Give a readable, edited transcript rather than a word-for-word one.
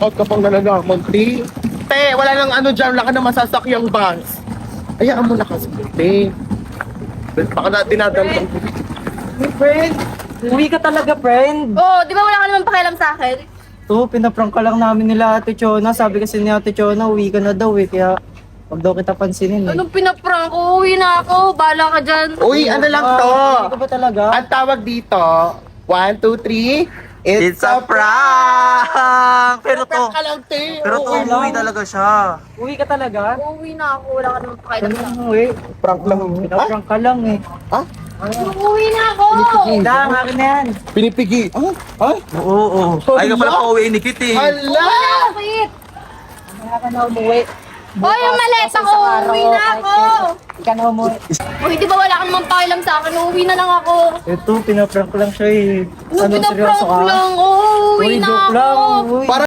out ka pang nalalaman, te. Te, wala nang ano dyan, wala ka na masasakyang bus. Hayaan mo na kasi, te. Baka na dinadalhan. Friend, uwi ka talaga, friend. Oh, di ba wala ka naman pakialam sa akin? To, pinaprank ka lang namin nila Ate Chona. Sabi kasi ni Ate Chona, uwi ka na daw eh. Kaya, wag daw kita pansinin eh. Anong pinaprank ko? Uwi na ako. Bala ka dyan. Uy, ano lang to? Uwi ka ba talaga? Ang tawag dito, 1, 2, 3, It's a prank! Pero to, ka lang, te. pero to, Oo, umuwi talaga siya. Uwi ka talaga? Uwi na ako. Wala ka naman pakialam sa akin. Uwi. Prank lang. Pinaprank ka lang eh. Ha? Uwi na ako. Dang, akin na yan. Pinipigi. Ha? Ha? Oo, oo. Ay ka pala pa uwi ni Kitty. Hala! Bakit? Kaya ka na umuwi. Hoy, yung maleta ko. Uwi na ako. Hindi ka na umuwi. Uy, di ba wala ka naman pakialam sa akin? Uwi na lang ako. Ito, pinaprank lang siya eh. Anong seryoso pinaprank ka? lang? Uwi Uy, na joke ako. lang. Uy. Para